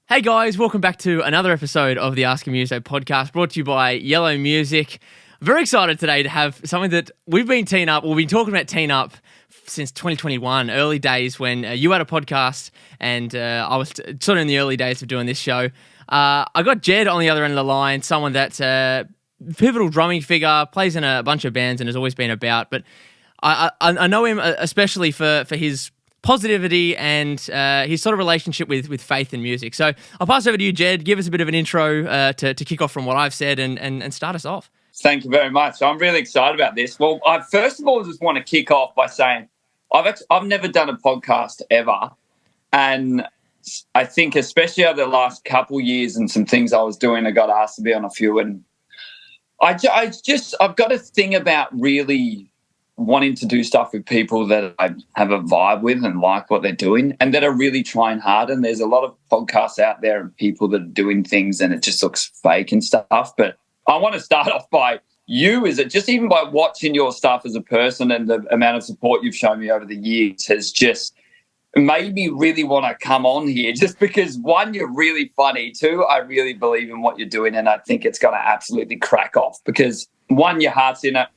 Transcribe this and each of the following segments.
Hey guys, welcome back to another episode of the Ask a Muso podcast brought to you by Yellow Music. Very excited today to have something that we've been talking about teeing up since 2021, early days when you had a podcast and I was sort of in the early days of doing this show. I got Jed on the other end of the line, someone that's a pivotal drumming figure, plays in a bunch of bands and has always been about, but I know him especially for his positivity and his sort of relationship with faith and music. So I'll pass over to you, Jed. Give us a bit of an intro to kick off from what I've said and start us off. Thank you very much. I'm really excited about this. Well, I first of all just want to kick off by saying I've never done a podcast ever, and I think especially over the last couple years and some things I was doing, I got asked to be on a few, and I've got a thing about really wanting to do stuff with people that I have a vibe with and like what they're doing and that are really trying hard. And there's a lot of podcasts out there and people that are doing things and it just looks fake and stuff. But I want to start off by you. Is it just even by watching your stuff as a person and the amount of support you've shown me over the years has just made me really want to come on here just because, one, you're really funny. Two, I really believe in what you're doing and I think it's going to absolutely crack off because, one, your heart's in it.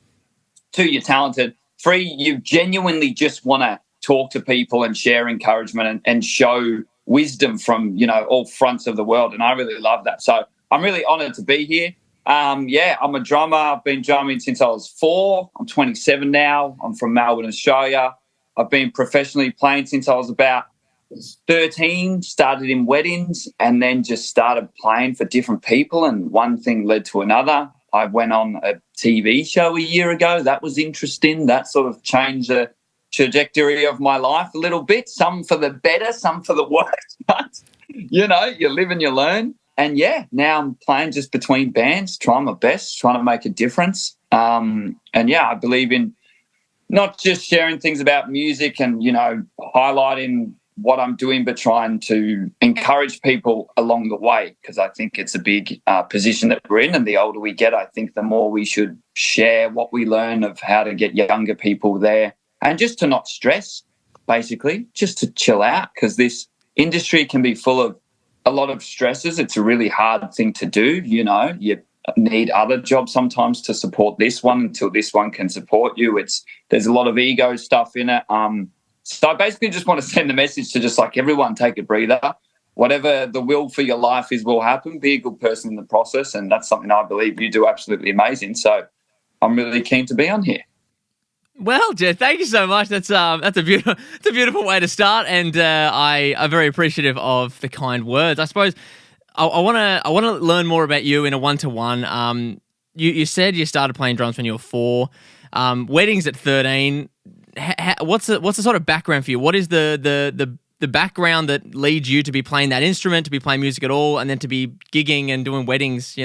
Two, you're talented. Three, you genuinely just want to talk to people and share encouragement and show wisdom from, all fronts of the world. And I really love that. So I'm really honoured to be here. I'm a drummer. I've been drumming since I was 4. I'm 27 now. I'm from Melbourne, Australia. I've been professionally playing since I was about 13, started in weddings and then just started playing for different people and one thing led to another. I went on a TV show a year ago. That was interesting. That sort of changed the trajectory of my life a little bit, some for the better, some for the worse. But, you live and you learn. And, now I'm playing just between bands, trying my best, trying to make a difference. I believe in not just sharing things about music and, highlighting what I'm doing, but trying to encourage people along the way because I think it's a big position that we're in. And the older we get, I think the more we should share what we learn of how to get younger people there and just to not stress, basically, just to chill out because this industry can be full of a lot of stresses. It's a really hard thing to do. You need other jobs sometimes to support this one until this one can support you. There's a lot of ego stuff in it. So I basically just want to send a message to just like everyone, take a breather. Whatever the will for your life is will happen. Be a good person in the process, and that's something I believe you do absolutely amazing. So I'm really keen to be on here. Well, Jed, thank you so much. That's a beautiful way to start, and I am very appreciative of the kind words. I suppose I want to learn more about you in a 1-to-1. You said you started playing drums when you were 4. Weddings at 13. What's the sort of background for you? What is the background that leads you to be playing that instrument, to be playing music at all, and then to be gigging and doing weddings,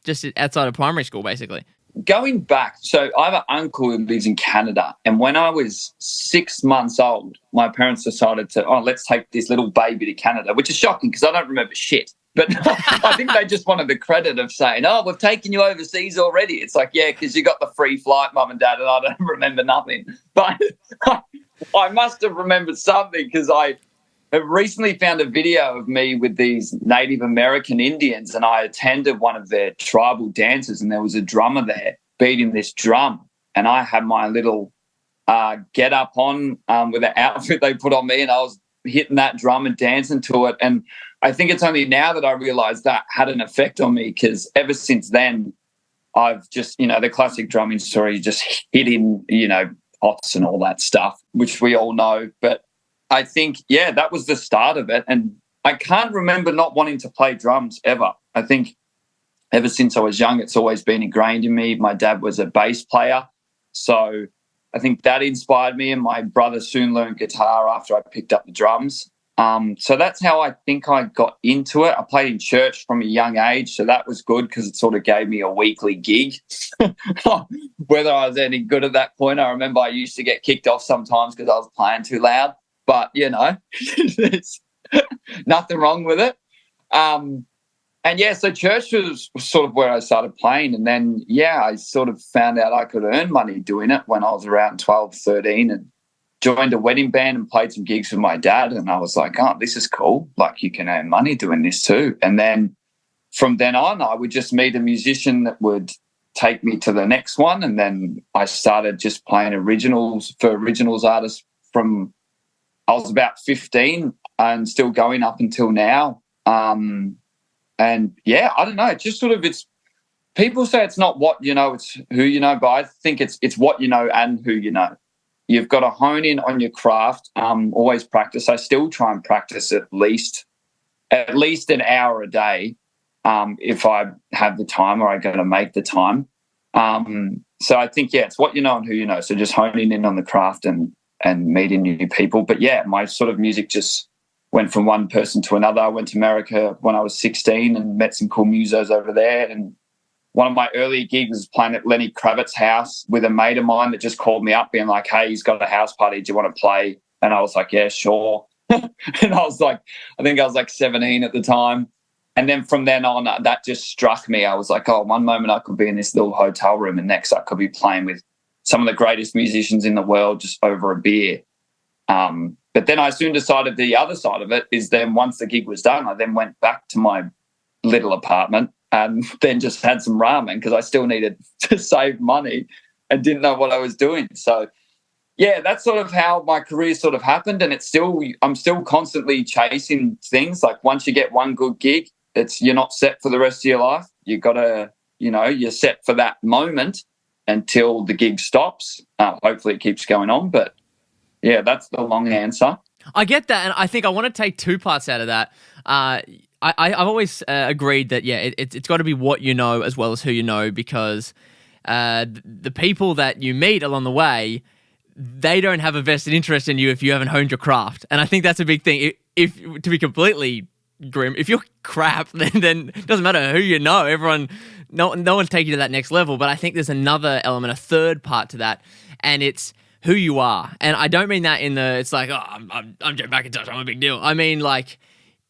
just outside of primary school, basically? Going back, so I have an uncle who lives in Canada, and when I was 6 months old, my parents decided let's take this little baby to Canada, which is shocking because I don't remember shit. But I think they just wanted the credit of saying, we've taken you overseas already. It's like, yeah, because you got the free flight, Mum and Dad, and I don't remember nothing. But I must have remembered something because I have recently found a video of me with these Native American Indians and I attended one of their tribal dances and there was a drummer there beating this drum and I had my little get up on with the outfit they put on me and I was hitting that drum and dancing to it. And I think it's only now that I realise that had an effect on me because ever since then I've just, the classic drumming story, just hitting, pots and all that stuff, which we all know. But I think, that was the start of it. And I can't remember not wanting to play drums ever. I think ever since I was young, it's always been ingrained in me. My dad was a bass player. So I think that inspired me and my brother soon learned guitar after I picked up the drums. So that's how I think I got into it. I played in church from a young age, so that was good because it sort of gave me a weekly gig. Whether I was any good at that point, I remember I used to get kicked off sometimes because I was playing too loud. But, there's nothing wrong with it. So church was sort of where I started playing. And then, I sort of found out I could earn money doing it when I was around 12, 13 and joined a wedding band and played some gigs with my dad. And I was like, oh, this is cool. Like, you can earn money doing this too. And then from then on, I would just meet a musician that would take me to the next one. And then I started just playing originals for originals artists from I was about 15 and still going up until now. And yeah, I don't know. It's just sort of, it's, people say it's not what you know, it's who you know, but I think it's what you know and who you know. You've got to hone in on your craft, always practice. I still try and practice at least an hour a day if I have the time or I got to make the time. So I think, yeah, it's what you know and who you know. So just honing in on the craft and meeting new people. But, yeah, my sort of music just went from one person to another. I went to America when I was 16 and met some cool musos over there. And one of my early gigs was playing at Lenny Kravitz's house with a mate of mine that just called me up being like, hey, he's got a house party. Do you want to play? And I was like, yeah, sure. And I was like, I think I was like 17 at the time. And then from then on, that just struck me. I was like, oh, one moment I could be in this little hotel room and next I could be playing with some of the greatest musicians in the world just over a beer. But then I soon decided the other side of it is then once the gig was done, I then went back to my little apartment and then just had some ramen because I still needed to save money and didn't know what I was doing. So, yeah, that's sort of how my career sort of happened. And I'm still constantly chasing things. Like once you get one good gig, you're not set for the rest of your life. You got to, you're set for that moment until the gig stops. Hopefully it keeps going on. But, yeah, that's the long answer. I get that, and I think I want to take two parts out of that. I've always agreed that, yeah, it's got to be what you know as well as who you know, because the people that you meet along the way, they don't have a vested interest in you if you haven't honed your craft. And I think that's a big thing. If to be completely grim, if you're crap, then it doesn't matter who you know. No one's taking you to that next level. But I think there's another element, a third part to that, and it's who you are. And I don't mean that it's like, oh, I'm Jed McIntosh, I'm a big deal. I mean, like,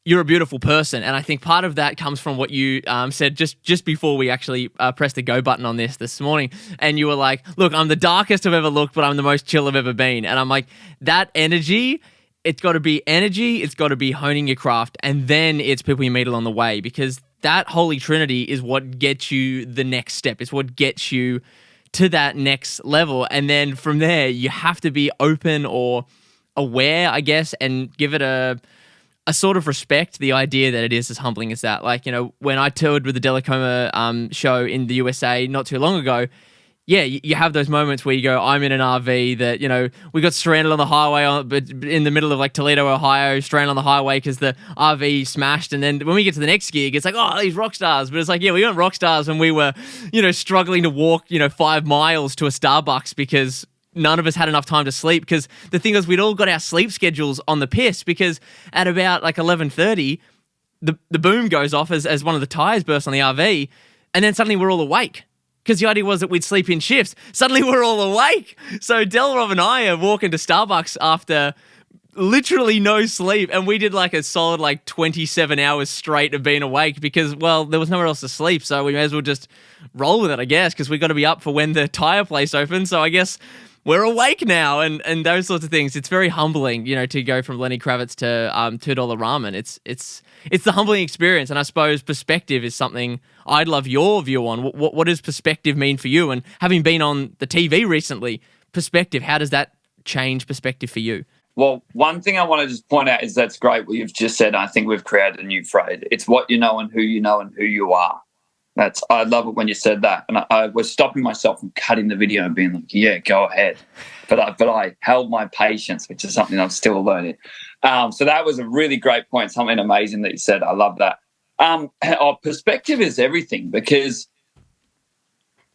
you're a beautiful person. And I think part of that comes from what you said just before we actually pressed the go button on this morning. And you were like, look, I'm the darkest I've ever looked, but I'm the most chill I've ever been. And I'm like, that energy, it's got to be energy, it's got to be honing your craft, and then it's people you meet along the way, because that holy trinity is what gets you the next step. It's what gets you to that next level. And then from there, you have to be open or aware, I guess, and give it a sort of respect the idea that it is as humbling as that. Like, when I toured with the Delacoma show in the USA not too long ago, yeah, you have those moments where you go, I'm in an RV that, we got stranded on the highway in the middle of like Toledo, Ohio, stranded on the highway because the RV smashed. And then when we get to the next gig, it's like, oh, these rock stars. But it's like, yeah, we weren't rock stars when we were, struggling to walk, 5 miles to a Starbucks because none of us had enough time to sleep. Because the thing is, we'd all got our sleep schedules on the piss, because at about like 11:30, the boom goes off as one of the tires bursts on the RV, and then suddenly we're all awake. Because the idea was that we'd sleep in shifts. Suddenly we're all awake. So Del, Rob and I are walking to Starbucks after literally no sleep. And we did like a solid 27 hours straight of being awake because, well, there was nowhere else to sleep. So we may as well just roll with it, I guess, because we got to be up for when the tire place opens. So I guess we're awake now and those sorts of things. It's very humbling, to go from Lenny Kravitz to $2 ramen. It's the humbling experience. And I suppose perspective is something I'd love your view on. What does perspective mean for you? And having been on the TV recently, perspective, how does that change perspective for you? Well, one thing I want to just point out is that's great what you've just said. I think we've created a new phrase. It's what you know and who you are. I love it when you said that. And I was stopping myself from cutting the video and being like, yeah, go ahead. But I held my patience, which is something I'm still learning. So that was a really great point, something amazing that you said. I love that. Perspective is everything, because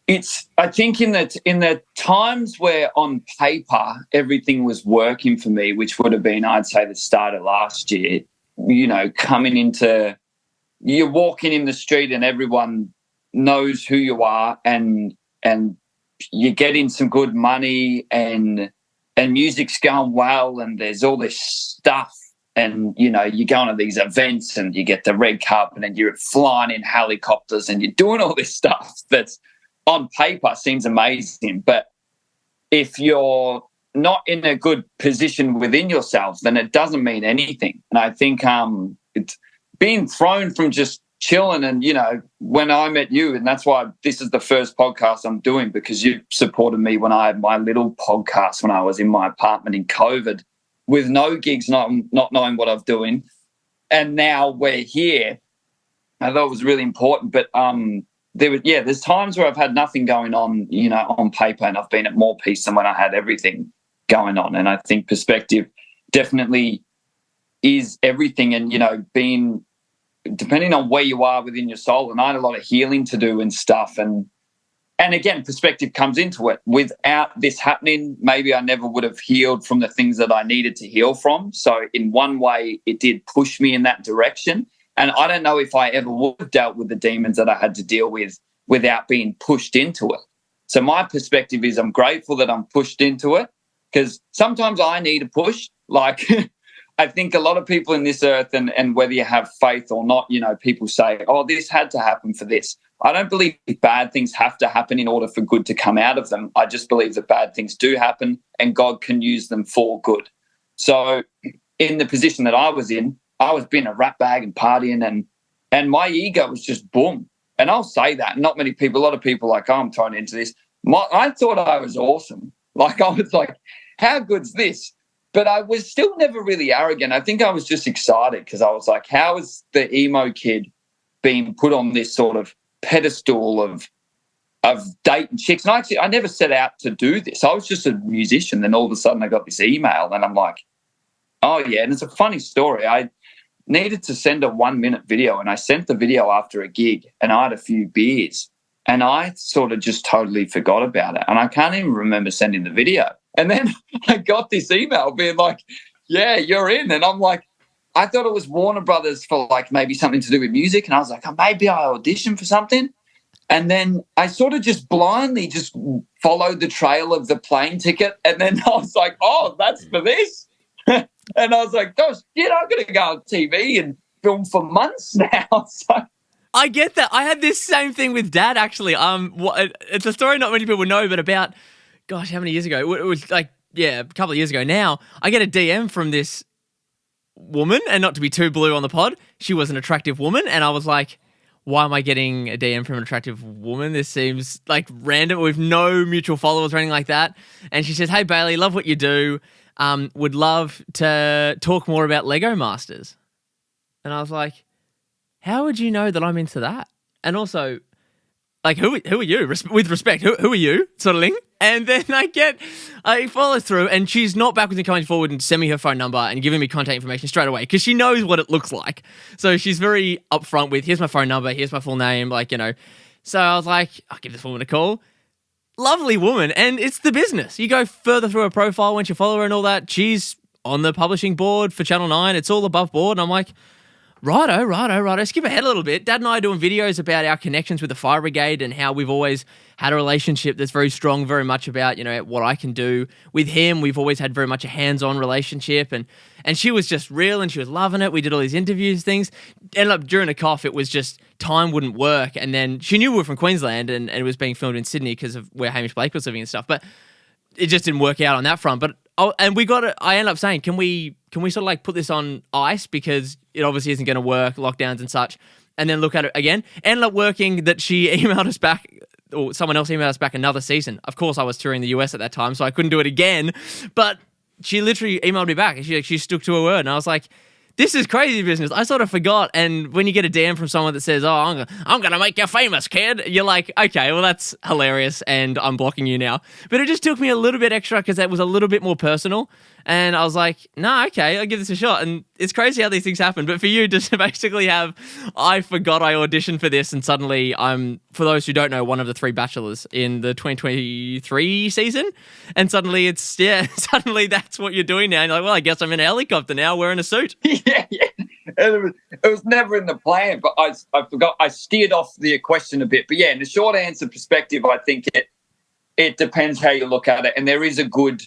I think in the times where on paper everything was working for me, which would have been, I'd say, the start of last year, coming into, you're walking in the street and everyone knows who you are, and you're getting some good money and music's going well, and there's all this stuff. And, you're going to these events and you get the red carpet and you're flying in helicopters and you're doing all this stuff that's on paper seems amazing. But if you're not in a good position within yourself, then it doesn't mean anything. And I think it's being thrown from just chilling and, when I met you, and that's why this is the first podcast I'm doing, because you supported me when I had my little podcast when I was in my apartment in COVID with no gigs, not knowing what I was doing. And now we're here. I thought it was really important. But there's times where I've had nothing going on, on paper, and I've been at more peace than when I had everything going on. And I think perspective definitely is everything. And, being depending on where you are within your soul, and I had a lot of healing to do and stuff. And again, perspective comes into it. Without this happening, maybe I never would have healed from the things that I needed to heal from. So in one way, it did push me in that direction. And I don't know if I ever would have dealt with the demons that I had to deal with without being pushed into it. So my perspective is I'm grateful that I'm pushed into it, because sometimes I need a push. Like I think a lot of people in this earth, and whether you have faith or not, people say, oh, this had to happen for this. I don't believe bad things have to happen in order for good to come out of them. I just believe that bad things do happen and God can use them for good. So in the position that I was in, I was being a rat bag and partying, and my ego was just boom. And I'll say that. A lot of people are like, oh, I'm thrown into this. I thought I was awesome. Like I was like, how good's this? But I was still never really arrogant. I think I was just excited because I was like, how is the emo kid being put on this sort of pedestal of dating chicks? And I never set out to do this. I was just a musician. Then all of a sudden I got this email and I'm like, oh, yeah. And it's a funny story. I needed to send a 1-minute video, and I sent the video after a gig, and I had a few beers, and I sort of just totally forgot about it. And I can't even remember sending the video. And then I got this email being like, yeah, you're in. And I'm like, I thought it was Warner Brothers for like maybe something to do with music. And I was like, oh, maybe I auditioned for something. And then I sort of just blindly just followed the trail of the plane ticket. And then I was like, oh, that's for this. And I was like, gosh, I'm going to go on TV and film for months now. So I get that. I had this same thing with Dad, actually. It's a story not many people know, but about, gosh, how many years ago? It was like, a couple of years ago now. I get a DM from this woman, and not to be too blue on the pod, she was an attractive woman, and I was like, why am I getting a DM from an attractive woman? This seems like random. We've no mutual followers or anything like that. And she says, hey, Bailey, love what you do. Would love to talk more about Lego Masters. And I was like, how would you know that I'm into that? And also, like, who are you? With respect, who are you? Sort of thing. And then I follow through, and she's not backwards in coming forward and send me her phone number and giving me contact information straight away, because she knows what it looks like. So she's very upfront with, here's my phone number, here's my full name, So I was like, I'll give this woman a call. Lovely woman, and it's the business. You go further through her profile once you follow her and all that. She's on the publishing board for Channel 9. It's all above board, and I'm like, righto. Skip ahead a little bit. Dad and I are doing videos about our connections with the fire brigade and how we've always had a relationship that's very strong, very much about, what I can do with him. We've always had very much a hands-on relationship, and she was just real, and she was loving it. We did all these interviews, things. Ended up during a cough, it was just time wouldn't work. And then she knew we were from Queensland, and it was being filmed in Sydney because of where Hamish Blake was living and stuff. But it just didn't work out on that front. But I ended up saying, can we sort of like put this on ice, because it obviously isn't going to work, lockdowns and such, and then look at it again. Ended up working that she emailed us back, or someone else emailed us back another season. Of course, I was touring the US at that time, so I couldn't do it again. But she literally emailed me back, and she stuck to her word. And I was like, this is crazy business. I sort of forgot. And when you get a DM from someone that says, oh, I'm going to make you famous, kid, you're like, okay, well, that's hilarious, and I'm blocking you now. But it just took me a little bit extra because that was a little bit more personal. And I was like, no, okay, I'll give this a shot. And it's crazy how these things happen. But for you, just to basically have, I forgot I auditioned for this, and suddenly I'm, for those who don't know, one of the 3 bachelors in the 2023 season. And suddenly suddenly that's what you're doing now. And you're like, well, I guess I'm in a helicopter now wearing a suit. Yeah. It was never in the plan, but I forgot. I steered off the question a bit. But yeah, in the short answer perspective, I think it depends how you look at it. And there is a good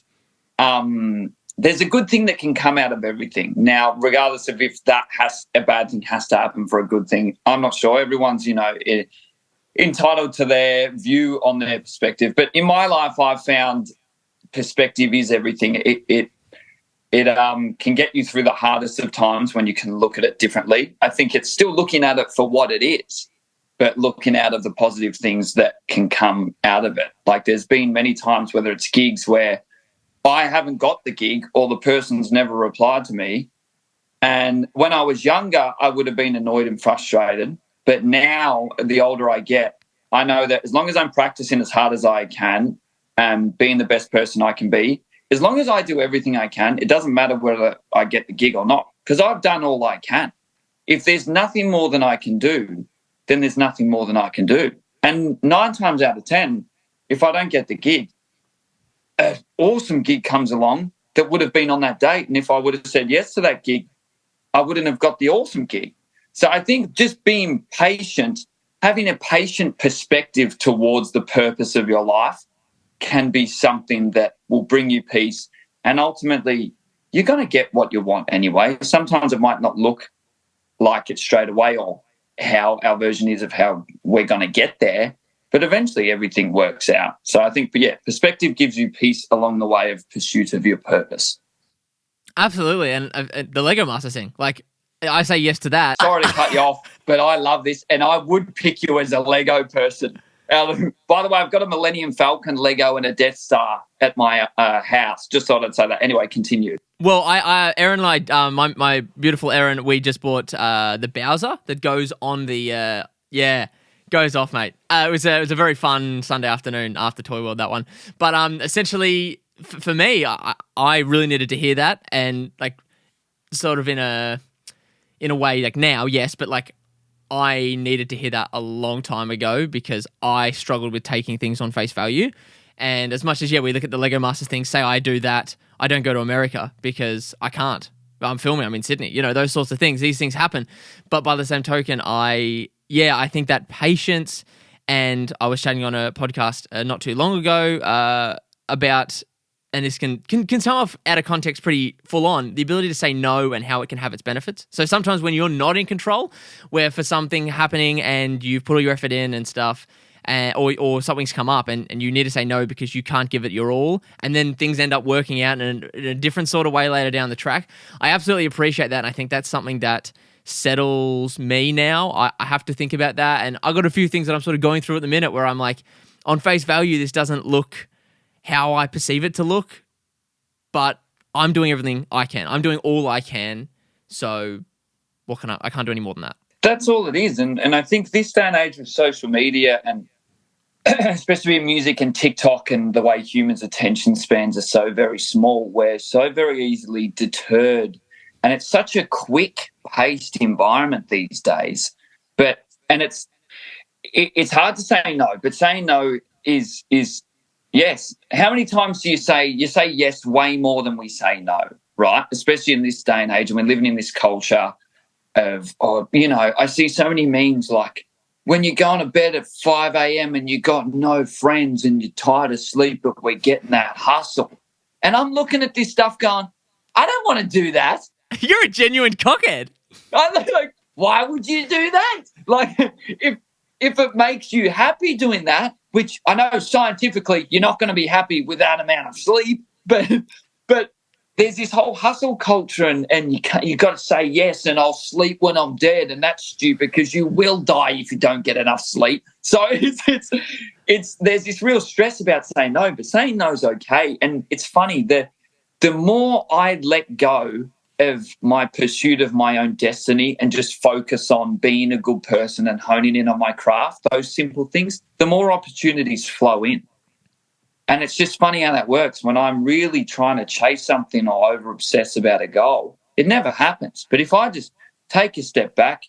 there's a good thing that can come out of everything. Now, regardless of if a bad thing has to happen for a good thing, I'm not sure. Everyone's, entitled to their view on their perspective. But in my life, I've found perspective is everything. It can get you through the hardest of times when you can look at it differently. I think it's still looking at it for what it is, but looking out of the positive things that can come out of it. Like there's been many times, whether it's gigs where I haven't got the gig or the person's never replied to me. And when I was younger, I would have been annoyed and frustrated. But now, the older I get, I know that as long as I'm practicing as hard as I can and being the best person I can be, as long as I do everything I can, it doesn't matter whether I get the gig or not, because I've done all I can. If there's nothing more than I can do, then there's nothing more than I can do. And 9 times out of 10, if I don't get the gig, an awesome gig comes along that would have been on that date. And if I would have said yes to that gig, I wouldn't have got the awesome gig. So I think just being patient, having a patient perspective towards the purpose of your life can be something that will bring you peace. And ultimately, you're going to get what you want anyway. Sometimes it might not look like it straight away or how our version is of how we're going to get there, but eventually everything works out. So I think, perspective gives you peace along the way of pursuit of your purpose. Absolutely. And the Lego Master thing, like I say yes to that. Sorry to cut you off, but I love this. And I would pick you as a Lego person. By the way, I've got a Millennium Falcon Lego and a Death Star at my house. Just thought I'd say that. Anyway, continue. Well, Erin and I, my beautiful Erin, we just bought the Bowser that goes on the, goes off, mate. It was a very fun Sunday afternoon after Toy World, that one. But essentially, for me, I really needed to hear that, and like, sort of in a way, like now, yes, but like, I needed to hear that a long time ago because I struggled with taking things on face value. And as much as, we look at the Lego Masters thing, say I do that, I don't go to America because I can't. I'm filming, I'm in Sydney, those sorts of things. These things happen. But by the same token, I think that patience, and I was chatting on a podcast not too long ago about, and this can come off out of context pretty full on, the ability to say no and how it can have its benefits. So sometimes when you're not in control, where for something happening and you've put all your effort in and stuff, or something's come up and you need to say no because you can't give it your all, and then things end up working out in a different sort of way later down the track. I absolutely appreciate that, and I think that's something that settles me now. I have to think about that, and I've got a few things that I'm sort of going through at the minute where I'm like, on face value, this doesn't look how I perceive it to look, but I'm doing everything I can. I'm doing all I can, so what can I can't do any more than that. That's all it is. And I think this day and age with social media, and especially in music and TikTok, and the way humans' attention spans are so very small, we're so very easily deterred. And it's such a quick-paced environment these days. And it's hard to say no, but saying no is yes. How many times do you say yes way more than we say no, right? Especially in this day and age, and we're living in this culture of, I see so many memes like, when you're going to bed at 5 a.m. and you got no friends and you're tired of sleep, but we're getting that hustle. And I'm looking at this stuff going, I don't want to do that. You're a genuine cockhead. I'm like, why would you do that? Like, if it makes you happy doing that, which I know scientifically you're not going to be happy with that amount of sleep, but there's this whole hustle culture, and you got to say yes, and I'll sleep when I'm dead, and that's stupid because you will die if you don't get enough sleep. So it's there's this real stress about saying no, but saying no is okay. And it's funny, the more I let go of my pursuit of my own destiny and just focus on being a good person and honing in on my craft, those simple things, the more opportunities flow in. And it's just funny how that works. When I'm really trying to chase something or over-obsess about a goal, it never happens. But if I just take a step back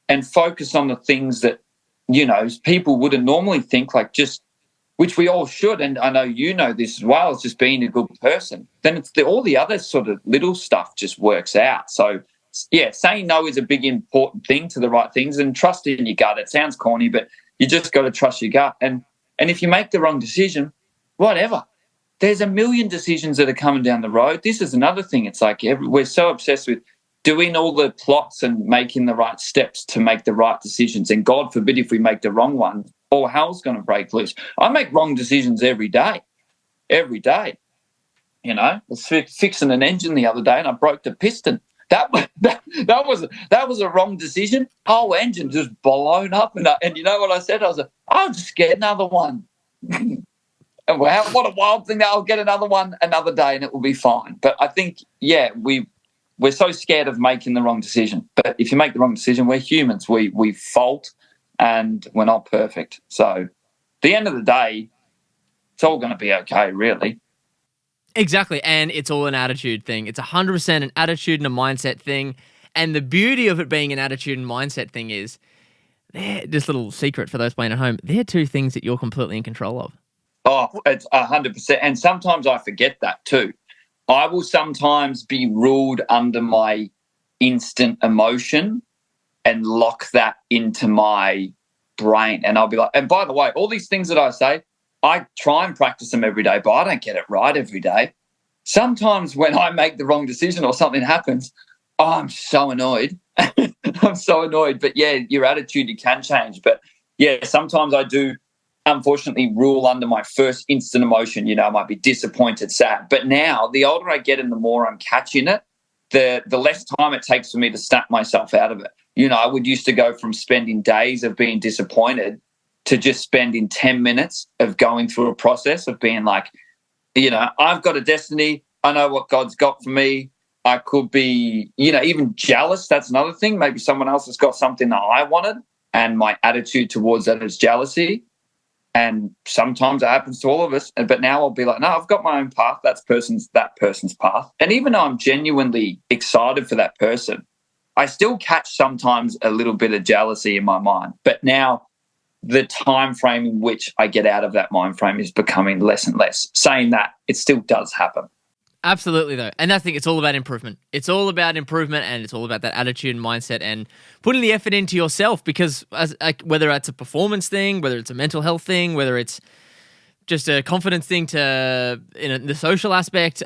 and focus on the things that, people wouldn't normally think, like just, which we all should, and I know you know this as well, is just being a good person, then it's all the other sort of little stuff just works out. So, saying no is a big important thing to the right things, and trust in your gut. It sounds corny, but you just got to trust your gut. And if you make the wrong decision, whatever. There's a million decisions that are coming down the road. This is another thing. It's like we're so obsessed with doing all the plots and making the right steps to make the right decisions. And God forbid if we make the wrong one, all hell's going to break loose. I make wrong decisions every day. I was fixing an engine the other day and I broke the piston. That was a wrong decision. Whole engine just blown up, and you know what I said? I was like, I'll just get another one. And wow, what a wild thing! That I'll get another one another day, and it will be fine. But I think, we're so scared of making the wrong decision. But if you make the wrong decision, we're humans. We fault, and we're not perfect. So, at the end of the day, it's all going to be okay, really. Exactly, and it's all an attitude thing. It's 100% an attitude and a mindset thing. And the beauty of it being an attitude and mindset thing is, just a little secret for those playing at home, they're two things that you're completely in control of. Oh, it's 100%. And sometimes I forget that too. I will sometimes be ruled under my instant emotion and lock that into my brain. And I'll be like, and by the way, all these things that I say, I try and practice them every day, but I don't get it right every day. Sometimes when I make the wrong decision or something happens, I'm so annoyed. I'm so annoyed. But, yeah, your attitude, you can change. But, yeah, sometimes I do, unfortunately, rule under my first instant emotion. I might be disappointed, sad. But now, the older I get and the more I'm catching it, the less time it takes for me to snap myself out of it. I would used to go from spending days of being disappointed to just spending 10 minutes of going through a process of being like, I've got a destiny. I know what God's got for me. I could be, even jealous. That's another thing. Maybe someone else has got something that I wanted, and my attitude towards that is jealousy. And sometimes it happens to all of us. But now I'll be like, no, I've got my own path. That person's path. And even though I'm genuinely excited for that person, I still catch sometimes a little bit of jealousy in my mind. But now the time frame in which I get out of that mind frame is becoming less and less. Saying that, it still does happen. Absolutely, though. And I think it's all about improvement. It's all about improvement, and it's all about that attitude and mindset and putting the effort into yourself, because whether it's a performance thing, whether it's a mental health thing, whether it's just a confidence thing in the social aspect,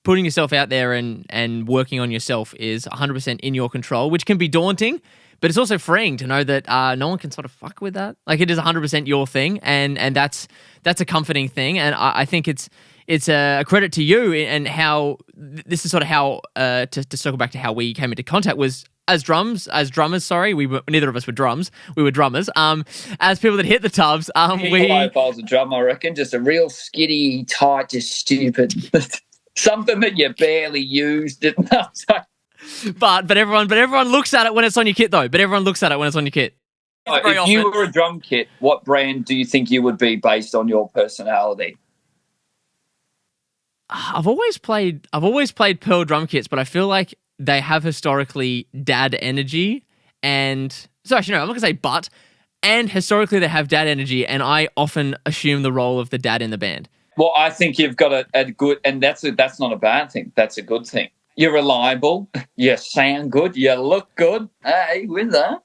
putting yourself out there and working on yourself is 100% in your control, which can be daunting. But it's also freeing to know that no one can sort of fuck with that. Like, it is 100% your thing, and that's a comforting thing. And I think it's a credit to you, and how this is sort of how to circle back to how we came into contact was as drummers. Neither of us were drums. We were drummers. As people that hit the tubs, If I was a drum, I reckon, just a real skitty, tight, just stupid, something that you barely used. But everyone looks at it when it's on your kit, though. But everyone looks at it when it's on your kit. If you were a drum kit, what brand do you think you would be based on your personality? I've always played Pearl drum kits, but I feel like they have historically dad energy, and so actually no, I'm not gonna say but, and historically they have dad energy, and I often assume the role of the dad in the band. Well, I think you've got a good, and that's not a bad thing. That's a good thing. You're reliable. You sound good. You look good. Hey, with that.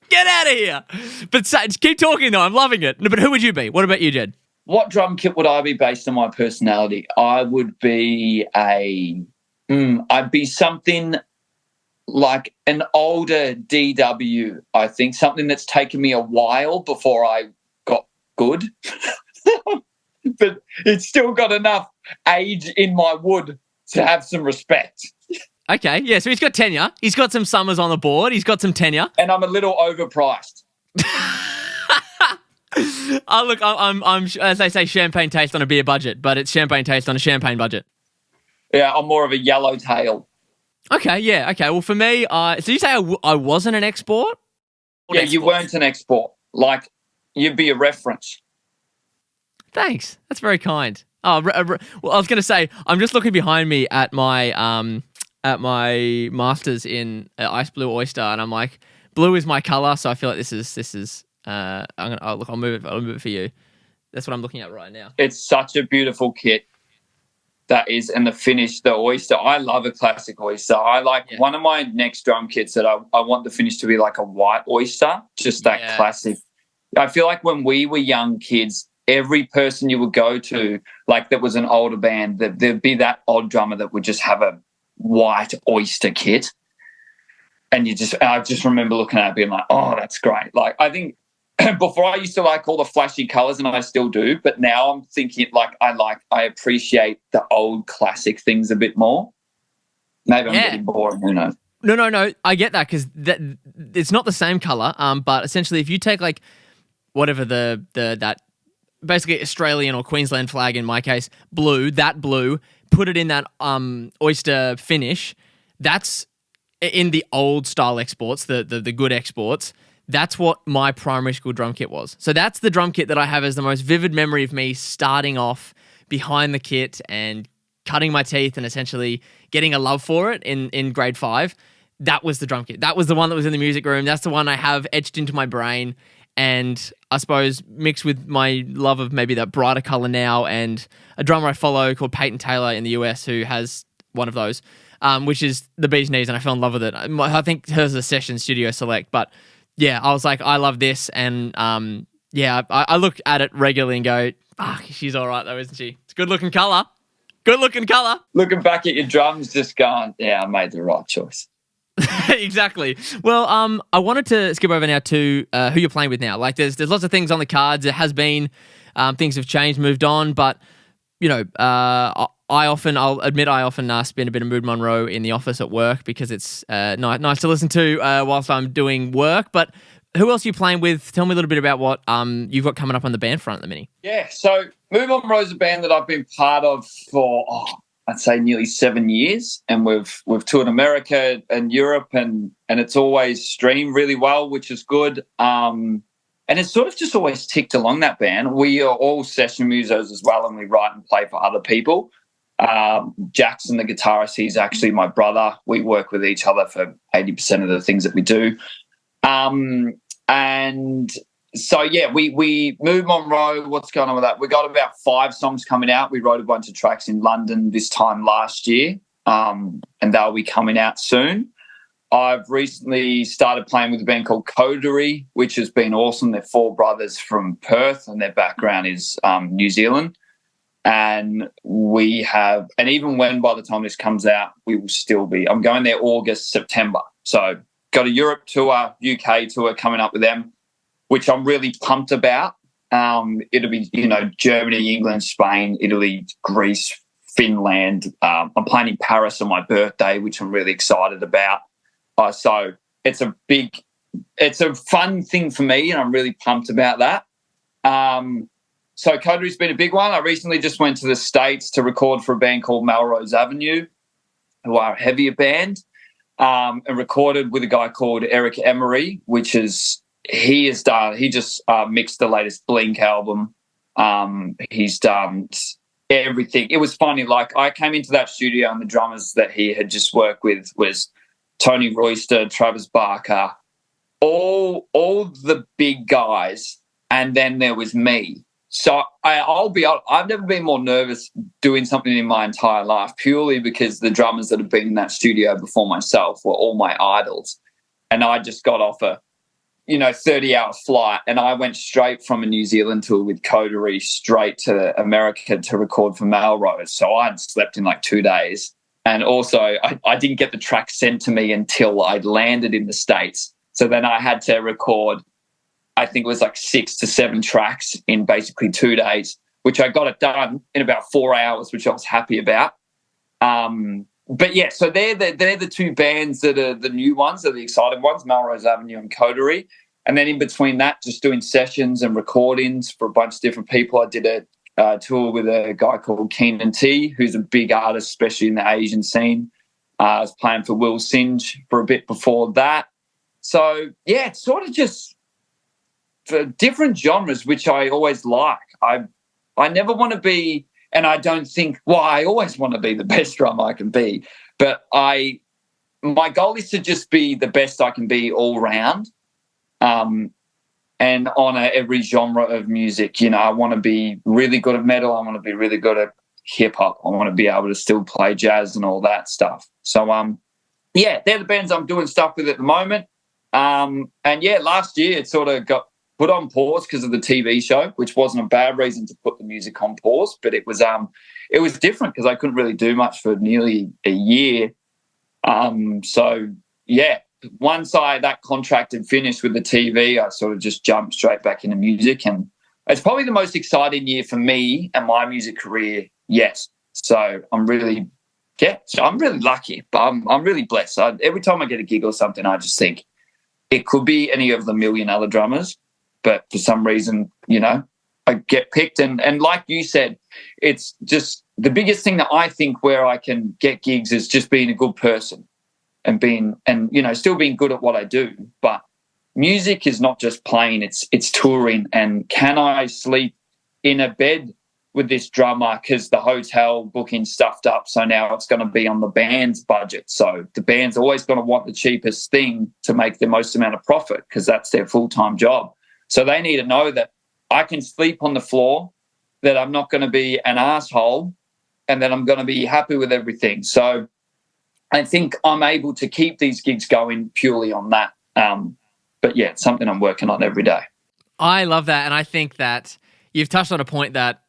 Get out of here. But just keep talking, though. I'm loving it. No, but who would you be? What about you, Jed? What drum kit would I be based on my personality? I would be I'd be something like an older DW, I think. Something that's taken me a while before I got good. But it's still got enough age in my wood to have some respect. Okay, yeah, so he's got tenure. He's got some summers on the board. He's got some tenure. And I'm a little overpriced. Oh, look, I'm as they say, champagne taste on a beer budget, but it's champagne taste on a champagne budget. Yeah, I'm more of a yellowtail. Okay, yeah, okay. Well, for me, so you say I wasn't an export? Yeah, you weren't an export. Like, you'd be a reference. Thanks. That's very kind. Oh, well, I was going to say, I'm just looking behind me at my masters in ice blue oyster, and I'm like, blue is my color, so I feel like this is. I'll move it for you. That's what I'm looking at right now. It's such a beautiful kit. That is, and the finish, the oyster. I love a classic oyster. I like one of my next drum kits that I want the finish to be like a white oyster, just that classic. I feel like when we were young kids, every person you would go to, like that was an older band, there'd be that odd drummer that would just have a white oyster kit. And I just remember looking at it being like, oh, that's great. Like, I think before I used to like all the flashy colours, and I still do, but now I'm thinking I appreciate the old classic things a bit more. Maybe I'm getting bored, who knows? No. I get that because it's not the same color. But essentially, if you take like whatever that basically Australian or Queensland flag in my case, blue, put it in that oyster finish. That's in the old style exports, the good exports. That's what my primary school drum kit was. So that's the drum kit that I have as the most vivid memory of me starting off behind the kit and cutting my teeth and essentially getting a love for it in grade 5. That was the drum kit. That was the one that was in the music room. That's the one I have etched into my brain. And I suppose mixed with my love of maybe that brighter color now and a drummer I follow called Peyton Taylor in the US who has one of those, which is the bee's knees, and I fell in love with it. I think hers is a Session Studio Select, but yeah, I was like, I love this, and I look at it regularly and go, fuck, she's all right though, isn't she? It's a good-looking color. Good-looking color. Looking back at your drums, just going, yeah, I made the right choice. Exactly. Well, I wanted to skip over now to who you're playing with now. Like, there's lots of things on the cards. There has been things have changed, moved on, but you know, I'll admit I often spin a bit of Mood Monroe in the office at work because it's nice to listen to whilst I'm doing work. But who else are you playing with? Tell me a little bit about what you've got coming up on the band front at the minute. Yeah, so Mood Monroe is a band that I've been part of for I'd say nearly 7 years, and we've toured America and Europe, and it's always streamed really well, which is good. And it's sort of just always ticked along, that band. We are all session musos as well, and we write and play for other people. Jackson, the guitarist, he's actually my brother. We work with each other for 80% of the things that we do. And so, yeah, we Mood Monroe, what's going on with that? We got about 5 songs coming out. We wrote a bunch of tracks in London this time last year, and they'll be coming out soon. I've recently started playing with a band called Coterie, which has been awesome. They're 4 brothers from Perth, and their background is New Zealand. And even when by the time this comes out, we will still be. I'm going there August, September. So got a Europe tour, UK tour coming up with them, which I'm really pumped about. It'll be, Germany, England, Spain, Italy, Greece, Finland. I'm playing in Paris on my birthday, which I'm really excited about. So it's a fun thing for me, and I'm really pumped about that. So Coterie's been a big one. I recently just went to the States to record for a band called Melrose Avenue, who are a heavier band, and recorded with a guy called Eric Emery, he just mixed the latest Blink album. He's done everything. It was funny. Like, I came into that studio and the drummers that he had just worked with was Tony Royster, Travis Barker, all the big guys, and then there was me. So I'll be honest, I've never been more nervous doing something in my entire life, purely because the drummers that have been in that studio before myself were all my idols. And I just got off a 30-hour flight, and I went straight from a New Zealand tour with Coterie straight to America to record for Melrose. So I'd slept in like 2 days. And also I didn't get the track sent to me until I'd landed in the States. So then I had to record, I think it was like 6 to 7 tracks in basically 2 days, which I got it done in about 4 hours, which I was happy about. But yeah, so they're the 2 bands that are the new ones, are the exciting ones, Melrose Avenue and Coterie. And then in between that, just doing sessions and recordings for a bunch of different people. I did a tour with a guy called Keenan T, who's a big artist, especially in the Asian scene. I was playing for Will Singe for a bit before that. So yeah, it's sort of just for different genres, which I always like. I never want to be, and I don't think, I always want to be the best drummer I can be, but my goal is to just be the best I can be all round, and honour every genre of music. I want to be really good at metal. I want to be really good at hip hop. I want to be able to still play jazz and all that stuff. So, yeah, they're the bands I'm doing stuff with at the moment. And yeah, last year it sort of got put on pause because of the TV show, which wasn't a bad reason to put the music on pause, but it was different because I couldn't really do much for nearly a year. So yeah, once that contract had finished with the TV, I sort of just jumped straight back into music, and it's probably the most exciting year for me and my music career yet. So I'm really lucky, but I'm really blessed. Every time I get a gig or something, I just think it could be any of the million other drummers, but for some reason, I get picked. And like you said, it's just the biggest thing that I think where I can get gigs is just being a good person and still being good at what I do. But music is not just playing, it's touring. And can I sleep in a bed with this drummer because the hotel booking stuffed up, so now it's going to be on the band's budget. So the band's always going to want the cheapest thing to make the most amount of profit because that's their full-time job. So they need to know that I can sleep on the floor, that I'm not going to be an asshole, and that I'm going to be happy with everything. So I think I'm able to keep these gigs going purely on that. But yeah, it's something I'm working on every day. I love that. And I think that you've touched on a point that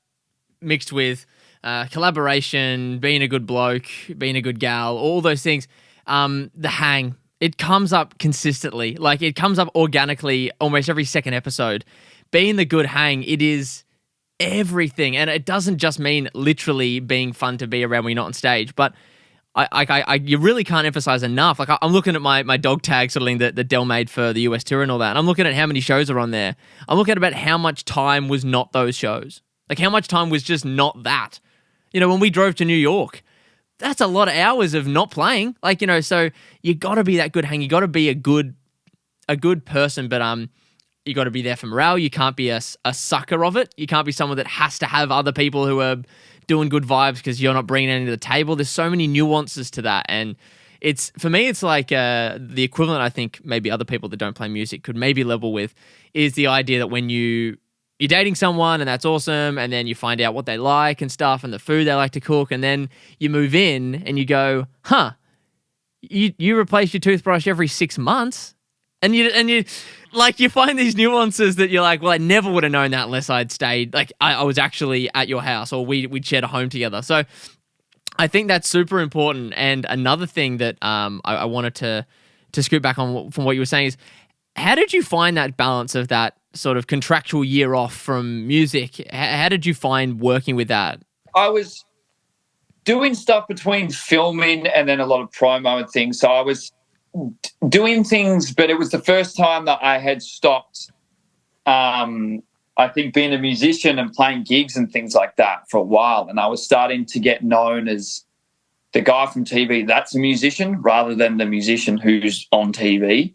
mixed with collaboration, being a good bloke, being a good gal, all those things, the hang, it comes up consistently. Like it comes up organically almost every second episode. Being the good hang, it is everything. And it doesn't just mean literally being fun to be around when you're not on stage, but you really can't emphasize enough. Like I'm looking at my dog tag sort of thing that Dell made for the US tour and all that, and I'm looking at how many shows are on there. I'm looking at about how much time was not those shows. Like how much time was just not that. When we drove to New York, that's a lot of hours of not playing. Like, so you got to be that good hang. You got to be a good person, but you got to be there for morale. You can't be a sucker of it. You can't be someone that has to have other people who are doing good vibes because you're not bringing anything to the table. There's so many nuances to that. And for me, it's like the equivalent I think maybe other people that don't play music could maybe level with is the idea that when you're dating someone and that's awesome, and then you find out what they like and stuff and the food they like to cook, and then you move in and you go, you replace your toothbrush every 6 months, and you like you find these nuances that you're like, well, I never would have known that unless I'd stayed, like I was actually at your house or we'd shared a home together. So I think that's super important. And another thing that I wanted to scoot back on from what you were saying is, how did you find that balance of that sort of contractual year off from music? How did you find working with that? I was doing stuff between filming and then a lot of promo and things. So I was doing things, but it was the first time that I had stopped, I think, being a musician and playing gigs and things like that for a while. And I was starting to get known as the guy from TV that's a musician rather than the musician who's on TV.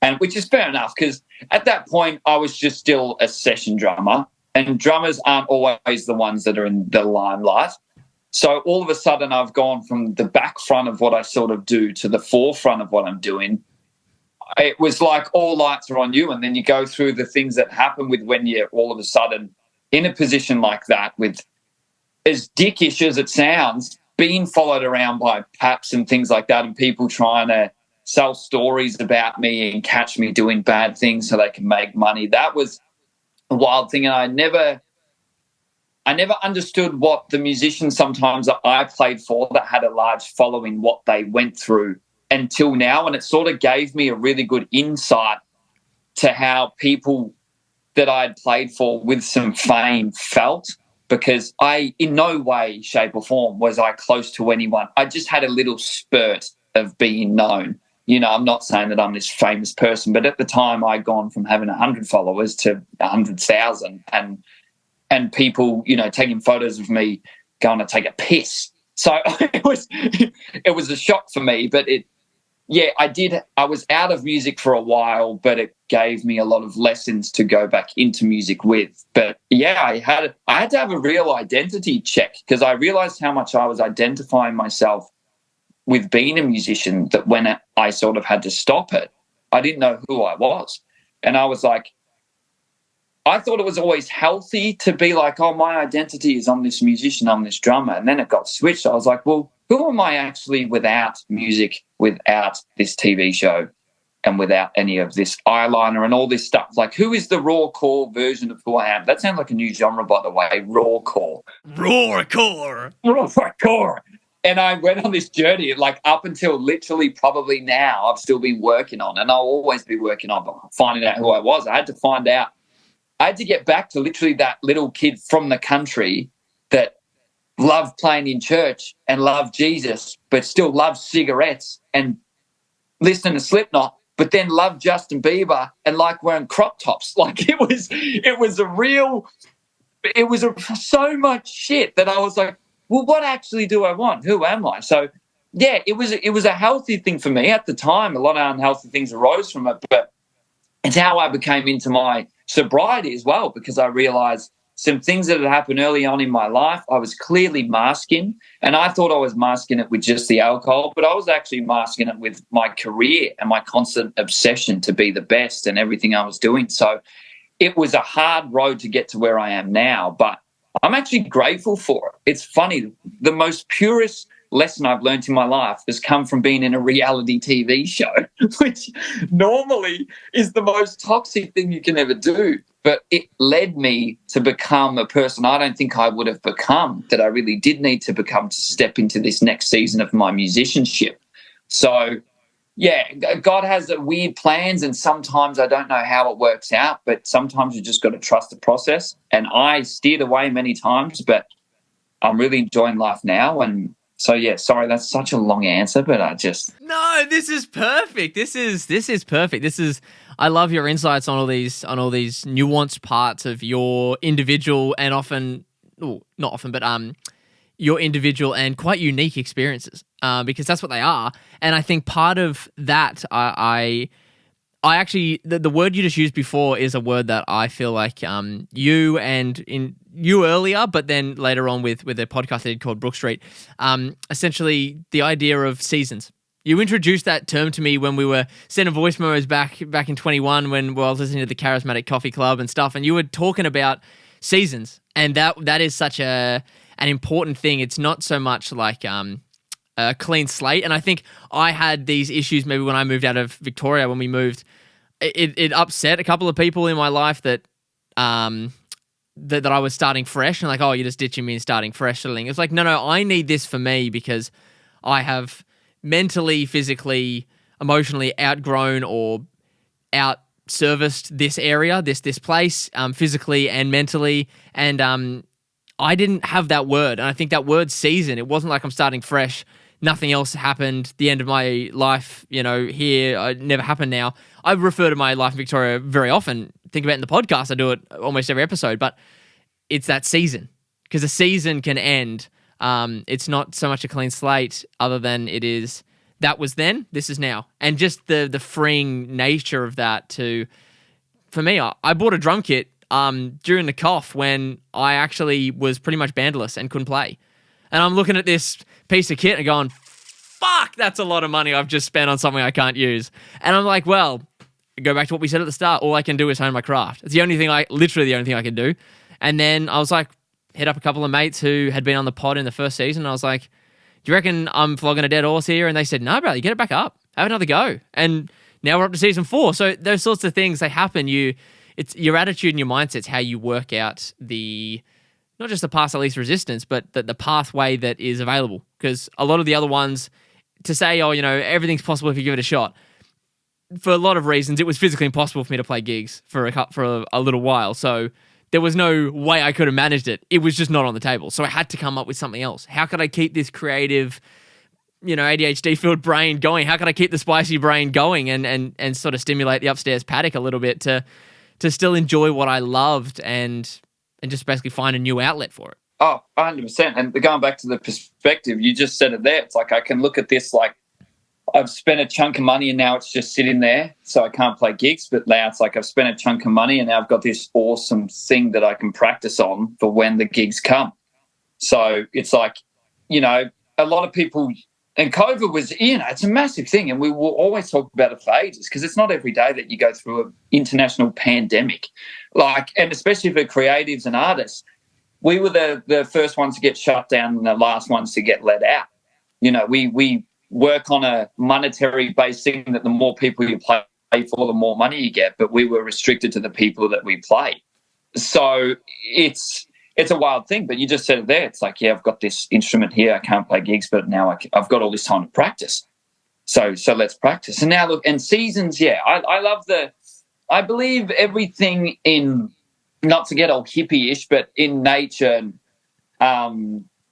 And which is fair enough because at that point I was just still a session drummer, and drummers aren't always the ones that are in the limelight. So all of a sudden I've gone from the back front of what I sort of do to the forefront of what I'm doing. It was like all lights are on you, and then you go through the things that happen with when you're all of a sudden in a position like that with, as dickish as it sounds, being followed around by paps and things like that, and people trying to sell stories about me and catch me doing bad things so they can make money. That was a wild thing, and I never understood what the musicians sometimes that I played for that had a large following, what they went through until now, and it sort of gave me a really good insight to how people that I'd played for with some fame felt, because I, in no way, shape or form, was I close to anyone. I just had a little spurt of being known. I'm not saying that I'm this famous person, but at the time I'd gone from having 100 followers to 100,000 and people, taking photos of me going to take a piss. So it was a shock for me, but I was out of music for a while, but it gave me a lot of lessons to go back into music with. But yeah, I had to have a real identity check, because I realized how much I was identifying myself with being a musician, that when I sort of had to stop it, I didn't know who I was. And I was like, I thought it was always healthy to be like, oh, my identity is I'm this musician, I'm this drummer. And then it got switched. I was like, well, who am I actually without music, without this TV show, and without any of this eyeliner and all this stuff? Like, who is the raw core version of who I am? That sounds like a new genre, by the way, raw core. Raw core. Raw core. And I went on this journey, like up until literally probably now, I've still been working on, and I'll always be working on finding out who I was. I had to find out. I had to get back to literally that little kid from the country that loved playing in church and loved Jesus, but still loved cigarettes and listening to Slipknot, but then loved Justin Bieber and like wearing crop tops. Like it was so much shit that I was like, well, what actually do I want? Who am I? So, yeah, it was a healthy thing for me at the time. A lot of unhealthy things arose from it, but it's how I became into my sobriety as well, because I realized some things that had happened early on in my life, I was clearly masking, and I thought I was masking it with just the alcohol, but I was actually masking it with my career and my constant obsession to be the best and everything I was doing. So it was a hard road to get to where I am now, but I'm actually grateful for it. It's funny. The most purest lesson I've learned in my life has come from being in a reality TV show, which normally is the most toxic thing you can ever do. But it led me to become a person I don't think I would have become, that I really did need to become to step into this next season of my musicianship. So, yeah, God has weird plans, and sometimes I don't know how it works out, but sometimes you just got to trust the process. And I steered away many times, but I'm really enjoying life now. And so, yeah, sorry, that's such a long answer, but No, this is perfect. This is perfect. I love your insights on all these nuanced parts of your individual and not often, but your individual and quite unique experiences, because that's what they are. And I think part of that, I actually, the word you just used before is a word that I feel like you earlier, but then later on with a podcast I did called Brook Street, essentially the idea of seasons. You introduced that term to me when we were sending voice memos back in 21 when I was listening to the Charismatic Coffee Club and stuff, and you were talking about seasons, and that is such an important thing. It's not so much like a clean slate, and I think I had these issues maybe when I moved out of Victoria. When we moved, it upset a couple of people in my life that I was starting fresh, and like, oh, you're just ditching me and starting fresh sort of thing. It's like, no, I need this for me because I have mentally, physically, emotionally outgrown or out-serviced this area, this place, physically and mentally, and I didn't have that word, and I think that word season, it wasn't like I'm starting fresh, nothing else happened, the end of my life, here, it never happened now. I refer to my life in Victoria very often, think about it in the podcast, I do it almost every episode, but it's that season, because a season can end. It's not so much a clean slate other than it is, that was then, this is now. And just the freeing nature of that for me, I bought a drum kit during the cough when I actually was pretty much bandless and couldn't play. And I'm looking at this piece of kit and going, fuck, that's a lot of money I've just spent on something I can't use. And I'm like, well, go back to what we said at the start, all I can do is hone my craft. It's literally the only thing I can do. And then I was like, hit up a couple of mates who had been on the pod in the first season. And I was like, do you reckon I'm flogging a dead horse here? And they said, no, bro, you get it back up. Have another go. And now we're up to season 4. So those sorts of things, they happen. It's your attitude and your mindset's how you work out not just the path of least resistance, but the pathway that is available. Because a lot of the other ones, to say, everything's possible if you give it a shot, for a lot of reasons, it was physically impossible for me to play gigs for a little while. So there was no way I could have managed it. It was just not on the table. So I had to come up with something else. How could I keep this creative, ADHD-filled brain going? How could I keep the spicy brain going and sort of stimulate the upstairs paddock a little bit to still enjoy what I loved and just basically find a new outlet for it? Oh, 100%. And going back to the perspective, you just said it there. It's like I can look at this like I've spent a chunk of money and now it's just sitting there, so I can't play gigs. But now it's like I've spent a chunk of money and now I've got this awesome thing that I can practice on for when the gigs come. So it's like, a lot of people, and COVID was, it's a massive thing, and we will always talk about it for ages because it's not every day that you go through an international pandemic. And especially for creatives and artists, we were the first ones to get shut down and the last ones to get let out. We work on a monetary based thing that the more people you play for, the more money you get, but we were restricted to the people that we play. So it's it's a wild thing, but you just said it there. It's like, yeah, I've got this instrument here. I can't play gigs, but now I've got all this time to practice. So let's practice. And now look, and seasons, yeah, I believe everything in, not to get all hippie-ish, but in nature,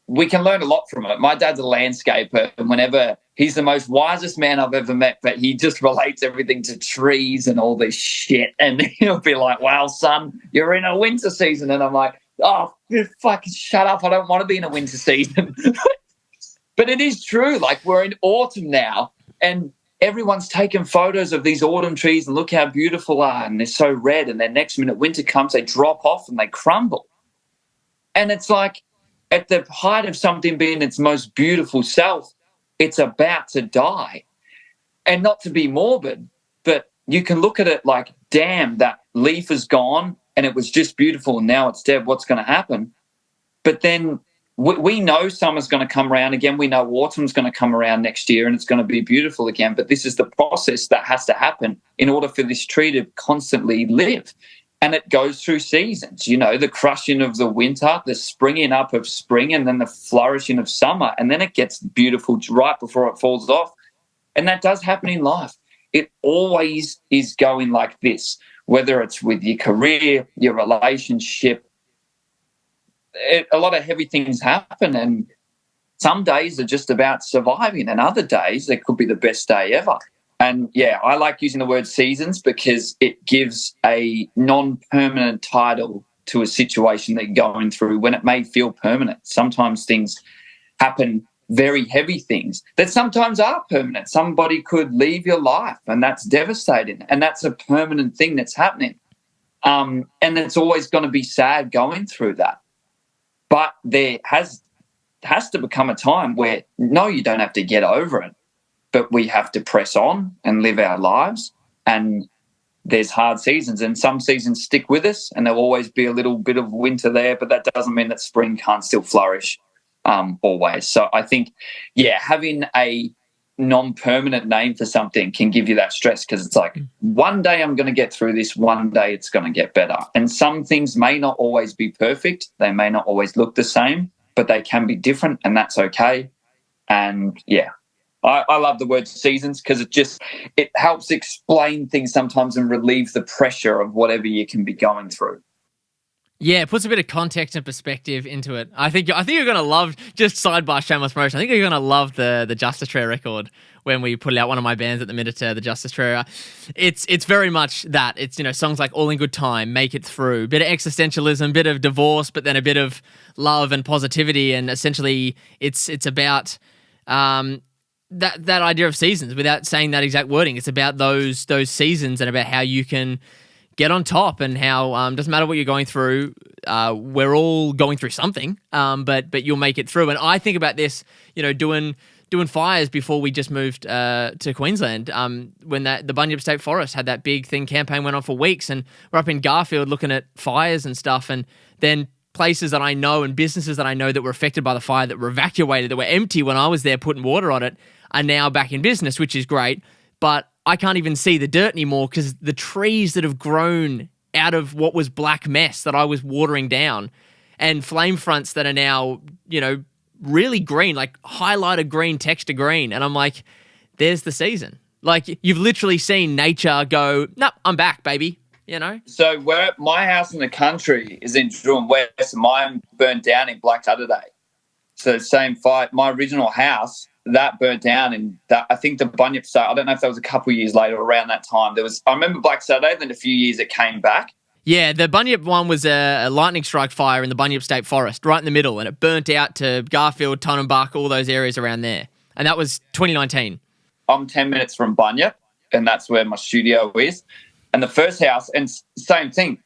we can learn a lot from it. My dad's a landscaper, and whenever he's the most wisest man I've ever met, but he just relates everything to trees and all this shit. And he'll be like, wow, son, you're in a winter season. And I'm like, oh, fucking shut up. I don't want to be in a winter season. But it is true. Like, we're in autumn now, and everyone's taking photos of these autumn trees and look how beautiful they are, and they're so red, and then next minute winter comes, they drop off and they crumble. And it's like, at the height of something being its most beautiful self, it's about to die. And not to be morbid, but you can look at it like, damn, that leaf is gone and it was just beautiful and now it's dead. What's going to happen? But then we know summer's going to come around again. We know autumn's going to come around next year and it's going to be beautiful again. But this is the process that has to happen in order for this tree to constantly live. And it goes through seasons, you know, the crushing of the winter, the springing up of spring, and then the flourishing of summer. And then it gets beautiful right before it falls off. And that does happen in life. It always is going like this, whether it's with your career, your relationship. A lot of heavy things happen, and some days are just about surviving, and other days it could be the best day ever. And, yeah, I like using the word seasons because it gives a non-permanent title to a situation that you're going through when it may feel permanent. Sometimes things happen, very heavy things, that sometimes are permanent. Somebody could leave your life, and that's devastating, and that's a permanent thing that's happening. And it's always going to be sad going through that. But there has to become a time where, no, you don't have to get over it, but we have to press on and live our lives. And there's hard seasons, and some seasons stick with us, and there'll always be a little bit of winter there, but that doesn't mean that spring can't still flourish always. So I think, yeah, having a non-permanent name for something can give you that stress, because it's like, one day I'm going to get through this, one day it's going to get better. And some things may not always be perfect. They may not always look the same, but they can be different, and that's okay. And, yeah, I love the word seasons because it helps explain things sometimes and relieve the pressure of whatever you can be going through. Yeah, it puts a bit of context and perspective into it. I think you're going to love, just sidebar shameless promotion, I think you're going to love the Justice Tree record when we put it out. One of my bands at the minute, the Justice Tree. It's very much that. It's, you know, songs like All in Good Time, Make It Through, bit of existentialism, bit of divorce, but then a bit of love and positivity. And essentially it's about that idea of seasons without saying that exact wording. It's about those seasons and about how you can get on top, and how doesn't matter what you're going through. We're all going through something, but you'll make it through. And I think about this, you know, doing fires before we just moved to Queensland. When the Bunyip State Forest had that big thing, campaign went on for weeks, and we're up in Garfield looking at fires and stuff, and then places that I know and businesses that I know that were affected by the fire, that were evacuated, that were empty when I was there putting water on it, are now back in business, which is great. But I can't even see the dirt anymore because the trees that have grown out of what was black mess that I was watering down, and flame fronts that are now, you know, really green, like highlighter green, texture green. And I'm like, there's the season. Like, you've literally seen nature go, nope, I'm back, baby. You know? So my house in the country is in Druin West, and mine burnt down in Black Saturday. So same fight. My original house, that burnt down in that. I think the Bunyip State, I don't know if that was a couple of years later, around that time. I remember Black Saturday, then a few years it came back. Yeah, the Bunyip one was a lightning strike fire in the Bunyip State Forest, right in the middle, and it burnt out to Garfield, Tonnenbach, all those areas around there. And that was 2019. I'm 10 minutes from Bunyip, and that's where my studio is. And the first house, and same thing,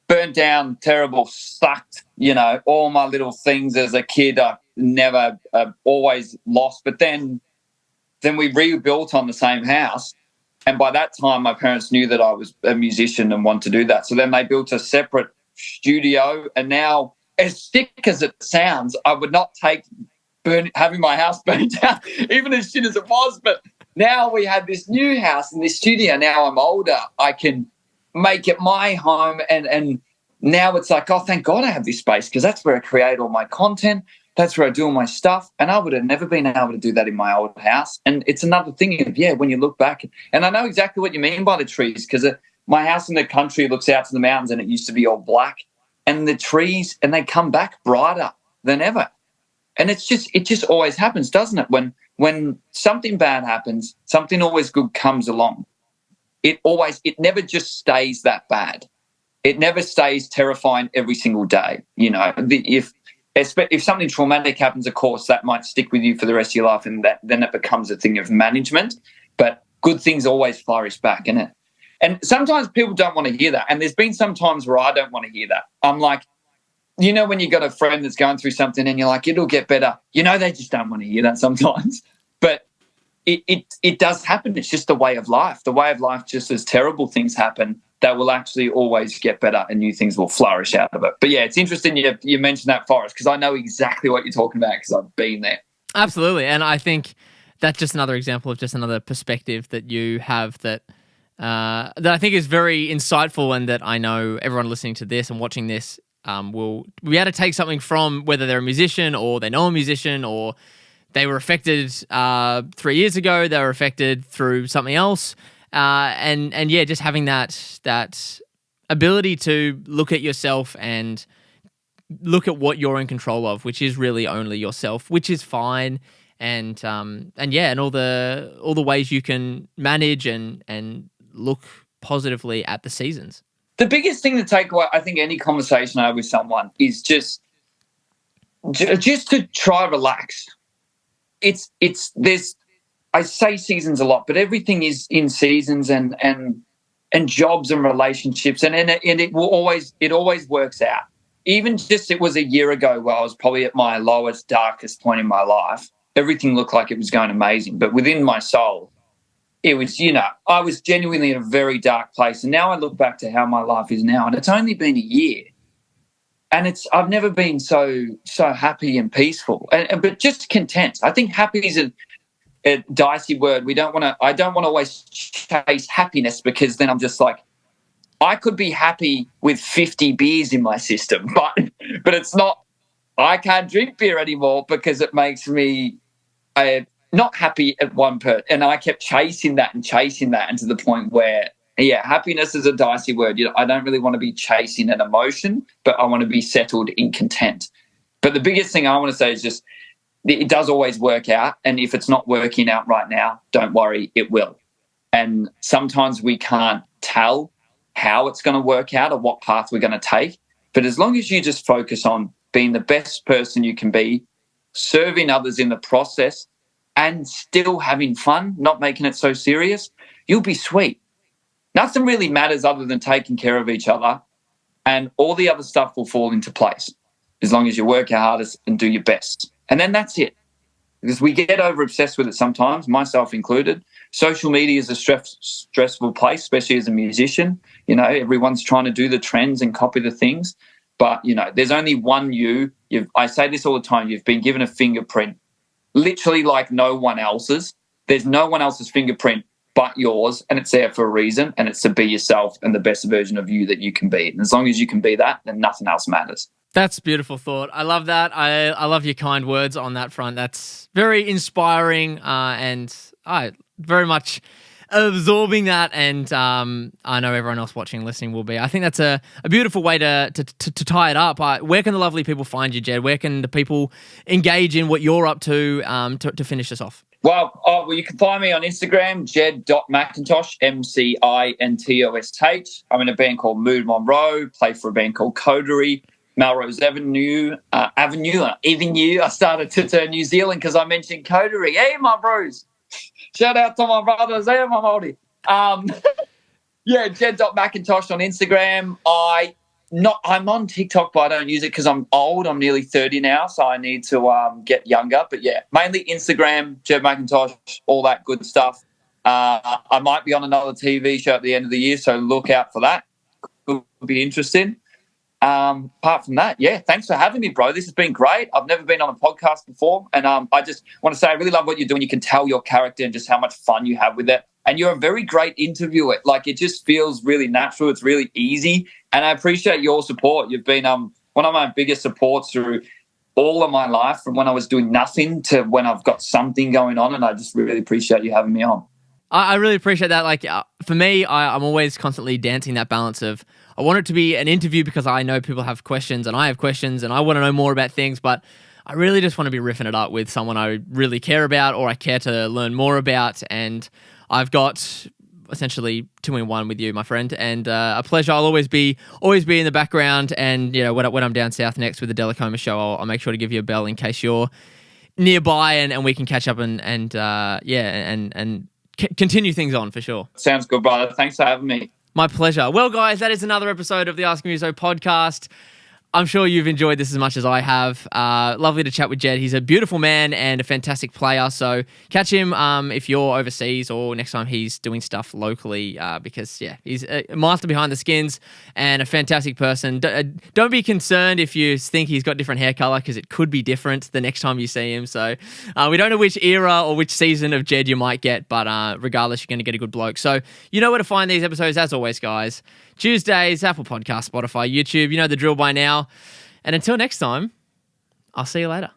burnt down, terrible, sucked, you know, all my little things as a kid I never always lost. But then we rebuilt on the same house. And by that time, my parents knew that I was a musician and wanted to do that. So then they built a separate studio. And now, as sick as it sounds, I would not take having my house burned down, even as shit as it was. But now we have this new house and this studio. Now I'm older. I can make it my home and now it's like, oh, thank God I have this space, because that's where I create all my content. That's where I do all my stuff. And I would have never been able to do that in my old house. And it's another thing of, when you look back, and I know exactly what you mean by the trees, because my house in the country looks out to the mountains and it used to be all black. And the trees, and they come back brighter than ever. And it just always happens, doesn't it? When something bad happens, something always good comes along. It never just stays that bad. It never stays terrifying every single day. If something traumatic happens, of course, that might stick with you for the rest of your life, and then it becomes a thing of management. But good things always flourish back, innit? And sometimes people don't want to hear that. And there's been some times where I don't want to hear that. I'm like, when you got a friend that's going through something and you're like, it'll get better. They just don't want to hear that sometimes. But it does happen. It's just the way of life. The way of life, just as terrible things happen, that will actually always get better and new things will flourish out of it. But yeah, it's interesting you mentioned that, Forrest, because I know exactly what you're talking about because I've been there. Absolutely. And I think that's just another example of just another perspective that you have that I think is very insightful, and that I know everyone listening to this and watching this will be able to take something from, whether they're a musician or they know a musician, or they were affected 3 years ago, they were affected through something else. And just having that ability to look at yourself and look at what you're in control of, which is really only yourself, which is fine. And all the ways you can manage and look positively at the seasons. The biggest thing to take away, I think, any conversation I have with someone is just to try relax. I say seasons a lot, but everything is in seasons, and jobs and relationships, and it always works out. Even just, it was a year ago where I was probably at my lowest, darkest point in my life. Everything looked like it was going amazing, but within my soul, it was, I was genuinely in a very dark place. And now I look back to how my life is now, and it's only been a year, and I've never been so happy and peaceful, but just content. I think happy is a dicey word. I don't want to always chase happiness, because then I'm just like, I could be happy with 50 beers in my system, but it's not. I can't drink beer anymore because it makes me not happy at one per. And I kept chasing that, and to the point where, happiness is a dicey word. I don't really want to be chasing an emotion, but I want to be settled in content. But the biggest thing I want to say is just, it does always work out. And if it's not working out right now, don't worry, it will. And sometimes we can't tell how it's going to work out or what path we're going to take. But as long as you just focus on being the best person you can be, serving others in the process, and still having fun, not making it so serious, you'll be sweet. Nothing really matters other than taking care of each other, and all the other stuff will fall into place as long as you work your hardest and do your best. And then that's it. Because we get over-obsessed with it sometimes, myself included. Social media is a stressful place, especially as a musician. Everyone's trying to do the trends and copy the things. But, there's only one you. I say this all the time. You've been given a fingerprint, literally like no one else's. There's no one else's fingerprint but yours, and it's there for a reason, and it's to be yourself and the best version of you that you can be. And as long as you can be that, then nothing else matters. That's a beautiful thought. I love that. I love your kind words on that front. That's very inspiring, and I very much absorbing that. And I know everyone else watching and listening will be. I think that's a beautiful way to tie it up. Where can the lovely people find you, Jed? Where can the people engage in what you're up to finish us off? Well, you can find me on Instagram, jed.mcintosh, MCINTOSH. I'm in a band called Mood Monroe, play for a band called Coterie, Melrose Avenue. I started to turn New Zealand because I mentioned Coterie. Hey, my bros. Shout out to my brothers. Hey, my Māori. Jed.mcintosh on Instagram. I'm on TikTok, but I don't use it because I'm old. I'm nearly 30 now, so I need to get younger. But mainly Instagram, Jed McIntosh, all that good stuff. I might be on another TV show at the end of the year, so look out for that. It'll be interesting. Apart from that, thanks for having me, bro. This has been great. I've never been on a podcast before, and I just want to say I really love what you're doing. You can tell your character and just how much fun you have with it. and you're a very great interviewer. Like, it just feels really natural. It's really easy. And I appreciate your support. You've been one of my biggest supports through all of my life, from when I was doing nothing to when I've got something going on. And I just really appreciate you having me on. I really appreciate that. Like, for me, I'm always constantly dancing that balance of, I want it to be an interview because I know people have questions and I have questions and I want to know more about things, but I really just want to be riffing it up with someone I really care about or I care to learn more about. And I've got essentially 2-in-1 with you, my friend, and a pleasure. I'll always be in the background, and when I'm down south next with the Delacoma show, I'll make sure to give you a bell in case you're nearby, and we can catch up and continue things on for sure. Sounds good, brother. Thanks for having me. My pleasure. Well, guys, that is another episode of the Ask Muso podcast. I'm sure you've enjoyed this as much as I have. Lovely to chat with Jed. He's a beautiful man and a fantastic player. So catch him if you're overseas or next time he's doing stuff locally because, he's a master behind the skins and a fantastic person. Don't be concerned if you think he's got different hair color because it could be different the next time you see him. So we don't know which era or which season of Jed you might get, but regardless, you're going to get a good bloke. So you know where to find these episodes as always, guys. Tuesdays, Apple Podcasts, Spotify, YouTube. You know the drill by now. And until next time, I'll see you later.